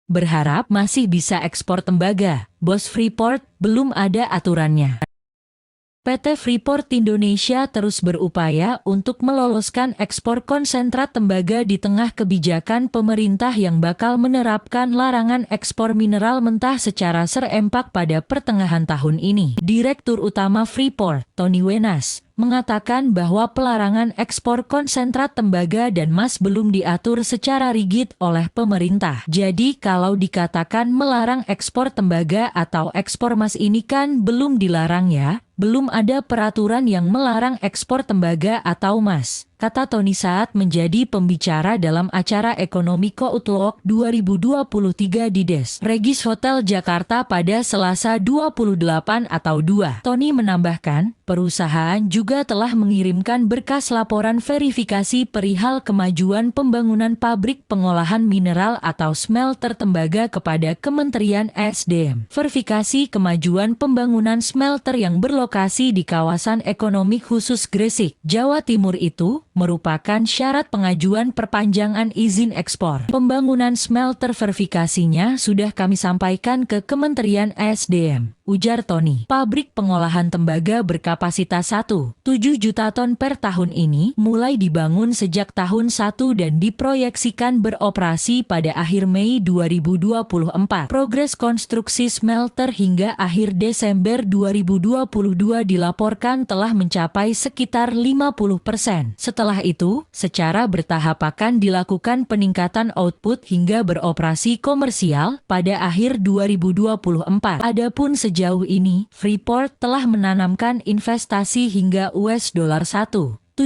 berharap masih bisa ekspor tembaga. Bos Freeport, belum ada aturannya. PT Freeport Indonesia terus berupaya untuk meloloskan ekspor konsentrat tembaga di tengah kebijakan pemerintah yang bakal menerapkan larangan ekspor mineral mentah secara serempak pada pertengahan tahun ini. Direktur Utama Freeport, Tony Wenas, mengatakan bahwa pelarangan ekspor konsentrat tembaga dan emas belum diatur secara rigid oleh pemerintah. Jadi kalau dikatakan melarang ekspor tembaga atau ekspor emas ini kan belum dilarang ya. Belum ada peraturan yang melarang ekspor tembaga atau emas, kata Tony saat menjadi pembicara dalam acara Ekonomi Outlook 2023 di Des Regis Hotel Jakarta pada Selasa 28 atau 2. Tony menambahkan, perusahaan juga telah mengirimkan berkas laporan verifikasi perihal kemajuan pembangunan pabrik pengolahan mineral atau smelter tembaga kepada Kementerian SDM. Verifikasi kemajuan pembangunan smelter yang berlokasi di kawasan ekonomi khusus Gresik, Jawa Timur itu merupakan syarat pengajuan perpanjangan izin ekspor. Pembangunan smelter verifikasinya sudah kami sampaikan ke Kementerian SDM, ujar Tony. Pabrik pengolahan tembaga berkapasitas 1,7 juta ton per tahun ini mulai dibangun sejak tahun 1 dan diproyeksikan beroperasi pada akhir Mei 2024. Progres konstruksi smelter hingga akhir Desember 2022 dilaporkan telah mencapai sekitar 50%. Setelah itu, secara bertahap akan dilakukan peningkatan output hingga beroperasi komersial pada akhir 2024. Adapun sejauh ini, Freeport telah menanamkan investasi hingga $1,78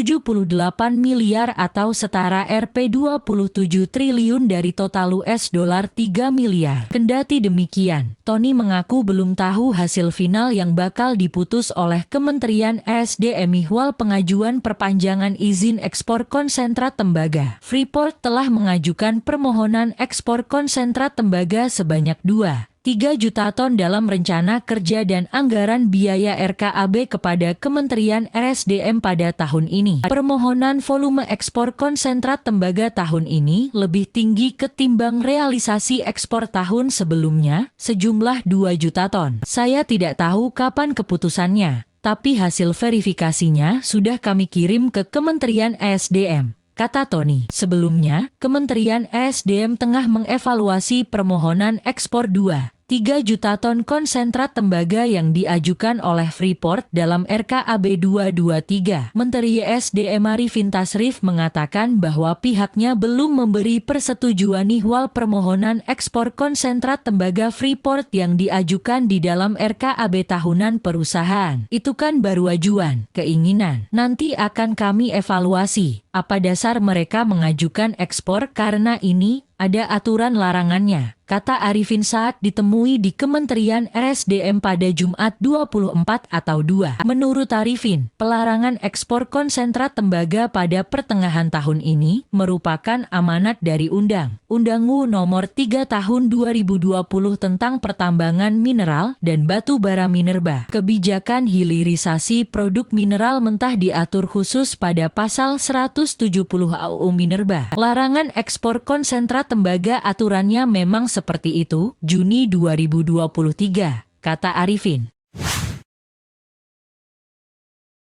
miliar atau setara Rp27 triliun dari total $3 miliar. Kendati demikian, Tony mengaku belum tahu hasil final yang bakal diputus oleh Kementerian SDM ihwal pengajuan perpanjangan izin ekspor konsentrat tembaga. Freeport telah mengajukan permohonan ekspor konsentrat tembaga sebanyak 2,3 juta ton dalam rencana kerja dan anggaran biaya RKAB kepada Kementerian SDM pada tahun ini. Permohonan volume ekspor konsentrat tembaga tahun ini lebih tinggi ketimbang realisasi ekspor tahun sebelumnya, sejumlah 2 juta ton. Saya tidak tahu kapan keputusannya, tapi hasil verifikasinya sudah kami kirim ke Kementerian SDM, kata Tony. Sebelumnya, Kementerian SDM tengah mengevaluasi permohonan ekspor 2,3 juta ton konsentrat tembaga yang diajukan oleh Freeport dalam RKAB 223. Menteri SDM Arifin Tasrif mengatakan bahwa pihaknya belum memberi persetujuan ihwal permohonan ekspor konsentrat tembaga Freeport yang diajukan di dalam RKAB tahunan perusahaan. Itu kan baru ajuan, keinginan. Nanti akan kami evaluasi apa dasar mereka mengajukan ekspor karena ini ada aturan larangannya, kata Arifin saat ditemui di Kementerian SDM pada Jumat 24 atau 2. Menurut Arifin, pelarangan ekspor konsentrat tembaga pada pertengahan tahun ini merupakan amanat dari Undang-Undang Nomor 3 Tahun 2020 tentang Pertambangan Mineral dan Batu Bara Minerba. Kebijakan hilirisasi produk mineral mentah diatur khusus pada pasal 170 AUU Minerba. Larangan ekspor konsentrat tembaga aturannya memang seperti itu, Juni 2023, kata Arifin.